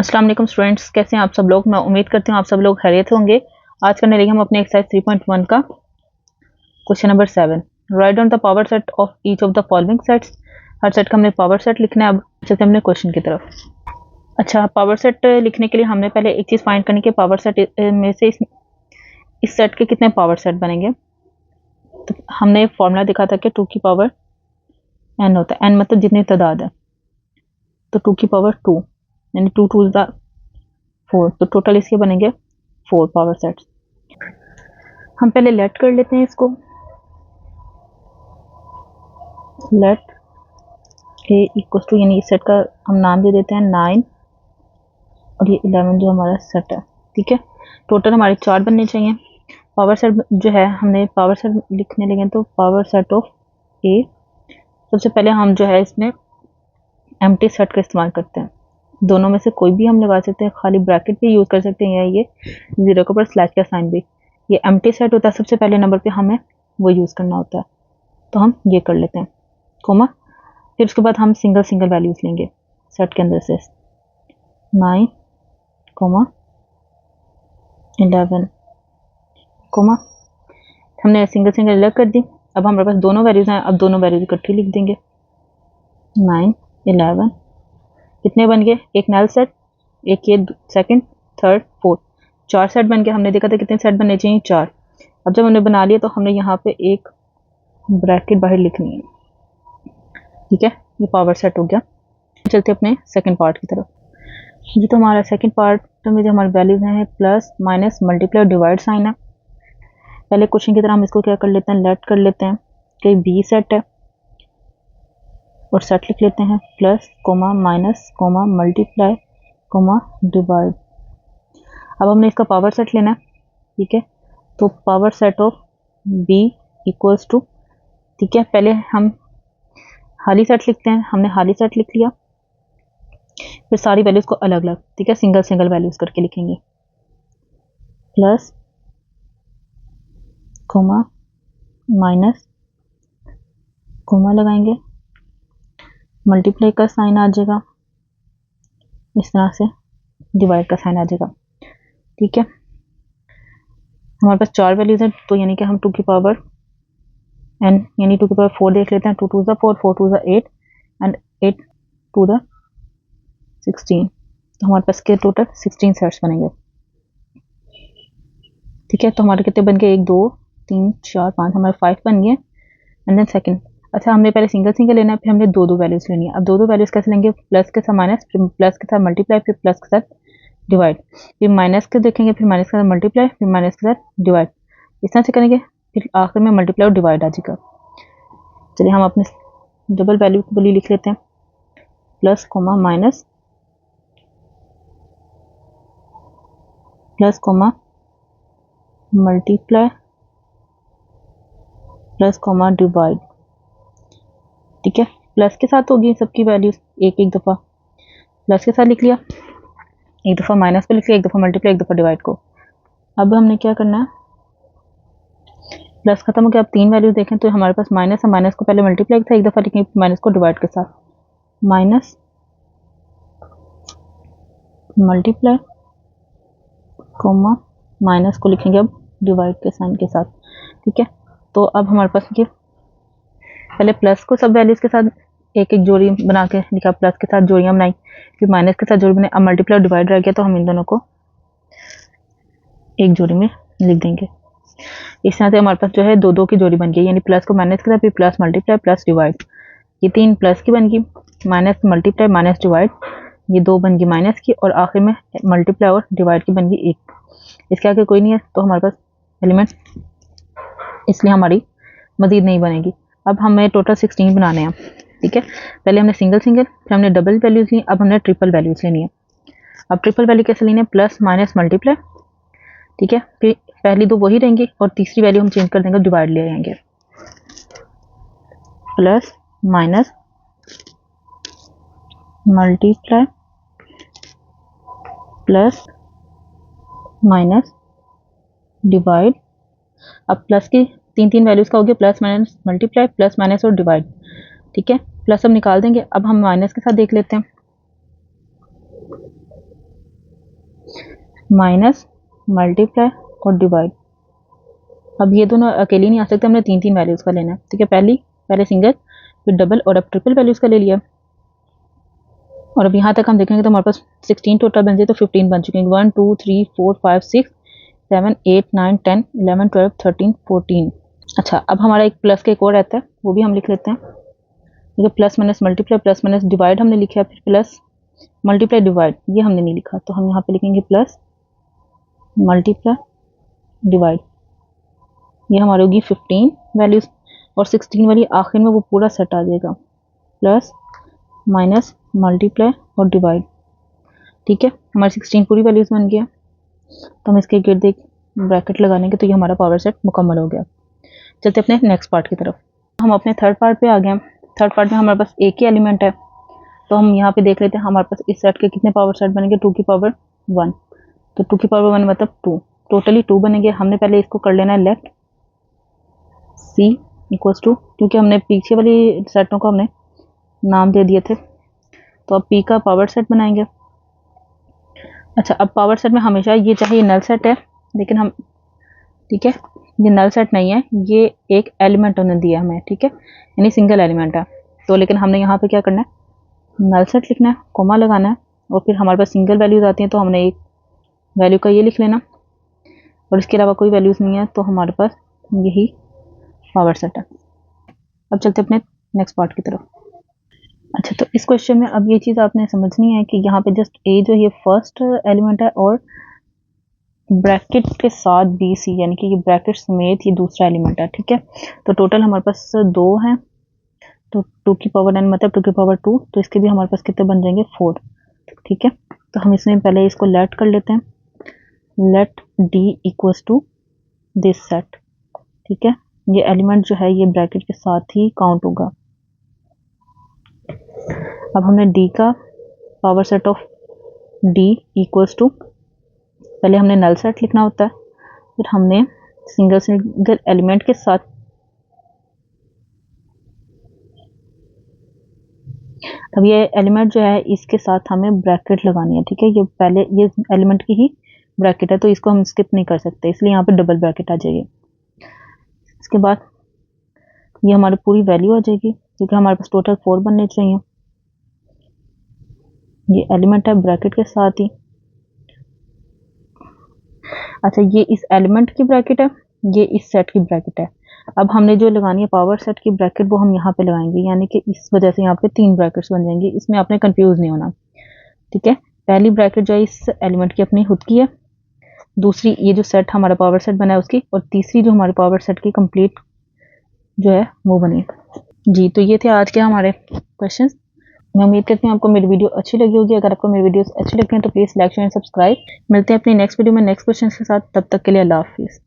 अस्सलाम वालेकुम स्टूडेंट्स, कैसे हैं आप सब लोग। मैं उम्मीद करती हूँ आप सब लोग खैरियत होंगे। आज करने लगे हम अपने एक्सरसाइज 3.1 का question number 7। Write down the power set of each of the following sets. Her set का हमने पावर सेट लिखना है। अब चलते हैं हमने क्वेश्चन की तरफ। अच्छा, पावर सेट लिखने के लिए हमने पहले एक चीज़ फाइंड करनी कि पावर सेट में से इस सेट के कितने पावर सेट बनेंगे। तो हमने फॉर्मूला देखा था कि 2 की पावर n होता है। n मतलब जितनी तादाद है, तो 2 की पावर 2 यानी 2 2 इज द 4, तो टोटल इसके बनेंगे 4 पावर सेट्स। हम पहले लेट कर लेते हैं इसको। लेट ए इक्वल टू, यानी इस सेट का हम नाम दे देते हैं 9 और ये 11 जो हमारा सेट है। ठीक है, टोटल हमारे 4 बनने चाहिए। पावर सेट जो है, हमने पावर सेट लिखने लगे तो पावर सेट ऑफ ए, सबसे पहले हम जो है इसमें एम्प्टी सेट का इस्तेमाल करते हैं। दोनों में से कोई भी हम लगा सकते हैं, खाली ब्रैकेट भी यूज़ कर सकते हैं या ये 0 के ऊपर स्लैश का साइन भी। ये एम्प्टी सेट होता है, सबसे पहले नंबर पे हमें वो यूज़ करना होता है, तो हम ये कर लेते हैं कोमा। फिर उसके बाद हम सिंगल सिंगल वैल्यूज़ लेंगे सेट के अंदर से 9 कोमा 11 कोमा। हमने सिंगल सिंगल अलग कर दी। अब हमारे पास दोनों वैल्यूज़ हैं, अब दोनों वैल्यूज़ इकट्ठी लिख देंगे। 9 11 कितने बन गए, एक नल सेट, एक ये सेकंड, थर्ड, फोर्थ, 4 सेट बन गए। हमने देखा था कितने सेट बनने चाहिए, 4। अब जब हमने बना लिया तो हमने यहाँ पे एक ब्रैकेट बाहर लिखनी है। ठीक है, ये पावर सेट हो गया। चलते अपने सेकंड पार्ट की तरफ। ये तो हमारा सेकंड पार्ट में जो हमारे वैल्यूज हैं plus minus multiply divide sign है। पहले क्वेश्चन की तरह हम इसको क्या कर लेते हैं, लेट कर लेते हैं कि बी सेट है और सेट लिख लेते हैं plus comma minus comma multiply comma divide. अब हमने इसका पावर सेट लेना है। ठीक है, तो power set of B equals to, ठीक है, पहले हम हाली सेट लिखते हैं। हमने हाली सेट लिख लिया, फिर सारी वैल्यूज को अलग अलग, ठीक है, सिंगल सिंगल वैल्यूज करके लिखेंगे। प्लस कोमा माइनस कोमा लगाएंगे, मल्टीप्लाई का साइन आ जाएगा, इस तरह से डिवाइड का साइन आ जाएगा। ठीक है, हमारे पास 4 वैल्यूज हैं, तो यानी कि हम 2 की पावर n यानी 2 की पावर 4 देख लेते हैं। 2 2 4, 4 2 8 एंड 8 2 16, तो हमारे पास के टोटल 16 सेट्स बनेंगे। ठीक है, तो हमारे कितने बन गए, 1 2 3 4 5, हमारे 5 बन गए। एंड देन सेकंड, अच्छा हमने पहले सिंगल सिंगल लेना है, फिर हमने दो वैल्यूज लेनी है। अब दो वैल्यूज कैसे लेंगे, प्लस के साथ माइनस, फिर प्लस के साथ मल्टीप्लाई, फिर प्लस के साथ डिवाइड, फिर माइनस के देखेंगे, फिर माइनस के साथ मल्टीप्लाई, फिर माइनस के साथ डिवाइड, इस तरह से करेंगे, फिर आखिर में मल्टीप्लाई और डिवाइड आ जाएगा। चलिए हम अपने डबल वैल्यू को लिख लेते हैं, plus comma minus plus comma multiply plus comma divide. ठीक है, प्लस के साथ होगी सबकी वैल्यूज एक एक दफ़ा, प्लस के साथ लिख लिया, एक दफ़ा माइनस पे लिख लिया, एक दफ़ा मल्टीप्लाई, एक दफ़ा डिवाइड को। अब हमने क्या करना है, प्लस खत्म हो गया। अब 3 वैल्यूज देखें तो हमारे पास माइनस है, माइनस को पहले मल्टीप्लाई था, एक दफ़ा लिखेंगे, माइनस को डिवाइड के साथ, माइनस मल्टीप्लाई कोमा माइनस को लिखेंगे अब डिवाइड के साइन के साथ। ठीक है, तो अब हमारे पास ये पहले प्लस को सब वैल्यूज के साथ एक एक जोड़ी बना के लिखा, प्लस के साथ जोड़ियाँ बनाई, फिर माइनस के साथ जोड़ी बनाई। अब मल्टीप्लाई और डिवाइड रह गया, तो हम इन दोनों को एक जोड़ी में लिख देंगे। इस तरह से हमारे पास जो है दो दो की जोड़ी बन गई, यानी प्लस को माइनस के साथ, फिर प्लस मल्टीप्लाई प्लस डिवाइड, ये 3 प्लस की बन गई, माइनस मल्टीप्लाई माइनस डिवाइड, ये 2 बन गई माइनस की, और आखिर में मल्टीप्लाई और डिवाइड की बन गई 1। इसके आगे कोई नहीं है, तो हमारे पास एलिमेंट इसलिए हमारी मजीद नहीं बनेगी। अब हमें टोटल 16 बनाने हैं। ठीक है, पहले हमने सिंगल सिंगल, फिर हमने डबल वैल्यूज ली, अब हमने ट्रिपल वैल्यूज लेनी है। अब ट्रिपल वैल्यू कैसे लेनी है, प्लस माइनस मल्टीप्लाई। ठीक है, फिर पहली दो वही रहेंगी और तीसरी वैल्यू हम चेंज कर देंगे, डिवाइड ले आएंगे। Plus minus multiply plus minus divide. अब प्लस की 3 वैल्यूज का हो गया, plus minus multiply plus minus और डिवाइड। ठीक है, प्लस हम निकाल देंगे। अब हम माइनस के साथ देख लेते हैं, माइनस मल्टीप्लाई और डिवाइड। अब ये दोनों अकेले नहीं आ सकते, हमने तीन तीन वैल्यूज़ का लेना है, ठीक है। पहले सिंगल, फिर डबल और अब ट्रिपल वैल्यूज़ का ले लिया। और अब यहाँ तक हम देखेंगे तो हमारे पास 16 टोटल बन जाए, तो 15 बन चुके हैं। 1 2 3 4 5 6 7 8 9 10 11 12 13 14। अच्छा, अब हमारा एक प्लस का एक और रहता है, वो भी हम लिख लेते हैं, ठीक है। Plus minus multiply, plus minus divide हमने लिखा, फिर प्लस मल्टीप्लाई डिवाइड ये हमने नहीं लिखा, तो हम यहाँ पे लिखेंगे प्लस मल्टीप्लाई डिवाइड। ये हमारी होगी 15 वैल्यूज़, और 16 वाली आखिर में वो पूरा सेट आ जाएगा, प्लस माइनस मल्टीप्लाई और डिवाइड, ठीक है। हमारी 16 पूरी वैल्यूज़ बन गया, तो हम इसके गिर्द एक ब्रैकेट लगा लेंगे, तो ये हमारा पावर सेट मुकम्मल हो गया। चलते अपने नेक्स्ट पार्ट की तरफ। हम अपने थर्ड पार्ट पे आ गए। थर्ड पार्ट में हमारे पास एक ही एलिमेंट है, तो हम यहाँ पे देख लेते हैं हमारे पास इस सेट के कितने पावर सेट बनेंगे, 2 की पावर 1। तो 2 की पावर 1 मतलब 2, टोटली 2 बनेंगे। हमने पहले इसको कर लेना है लेफ्ट, सी इक्वल्स टू, क्योंकि हमने पीछे वाली सेटों को हमने नाम दे दिए थे, तो अब पी का पावर सेट बनाएंगे। अच्छा, अब पावर सेट में हमेशा ये चाहे ये नल सेट है, लेकिन हम, ठीक है, ये नल सेट नहीं है, ये एक एलिमेंट उन्होंने दिया हमें, ठीक है, यानी सिंगल एलिमेंट है। तो लेकिन हमने यहाँ पे क्या करना है, नल सेट लिखना है, कोमा लगाना है, और फिर हमारे पास सिंगल वैल्यूज आती हैं, तो हमने एक वैल्यू का ये लिख लेना, और इसके अलावा कोई वैल्यूज नहीं है, तो हमारे पास यही पावर सेट है। अब चलते अपने नेक्स्ट पार्ट की तरफ। अच्छा, तो इस क्वेश्चन में अब ये चीज़ आपने समझनी है कि यहाँ पे जस्ट ए जो ये फर्स्ट एलिमेंट है, और ब्रैकेट के साथ बी सी, यानी कि ये ब्रैकेट समेत ये दूसरा एलिमेंट है, ठीक है। तो टोटल हमारे पास 2 हैं, तो 2 की पावर n मतलब 2 की पावर 2, तो इसके भी हमारे पास कितने बन जाएंगे, 4, ठीक है। तो हम इसमें पहले इसको लेट कर लेते हैं, let D equals to this set, ठीक है। ये एलिमेंट जो है ये ब्रैकेट के साथ ही काउंट होगा। अब हमने डी का power set of D equals to, पहले हमने नल सेट लिखना होता है, फिर हमने सिंगल सिंगल एलिमेंट के साथ, अब ये एलिमेंट जो है इसके साथ हमें ब्रैकेट लगानी है, ठीक है। ये पहले ये एलिमेंट की ही ब्रैकेट है, तो इसको हम स्किप नहीं कर सकते, इसलिए यहाँ पे डबल ब्रैकेट आ जाएगी। इसके बाद ये हमारी पूरी वैल्यू आ जाएगी, क्योंकि हमारे पास टोटल 4 बनने चाहिए। ये एलिमेंट है ब्रैकेट के साथ ही। अच्छा, ये इस एलिमेंट की ब्रैकेट है, ये इस सेट की ब्रैकेट है। अब हमने जो लगानी है पावर सेट की ब्रैकेट, वो हम यहाँ पे लगाएंगे, यानी कि इस वजह से यहाँ पे 3 ब्रैकेट्स बन जाएंगी। इसमें आपने कंफ्यूज नहीं होना, ठीक है। पहली ब्रैकेट जो है इस एलिमेंट की अपनी खुद की है, दूसरी ये जो सेट हमारा पावर सेट बना है उसकी, और तीसरी जो हमारे पावर सेट की कंप्लीट जो है वो बनी। जी, तो ये थे आज के हमारे क्वेश्चंस। मैं उम्मीद करती हूँ आपको मेरी वीडियो अच्छी लगी होगी। अगर आपको मेरी वीडियोस अच्छी लगती हैं तो please like share and subscribe. मिलते हैं अपनी नेक्स्ट वीडियो में नेक्स्ट क्वेश्चन के साथ, तब तक के लिए अल्लाह हाफिज़।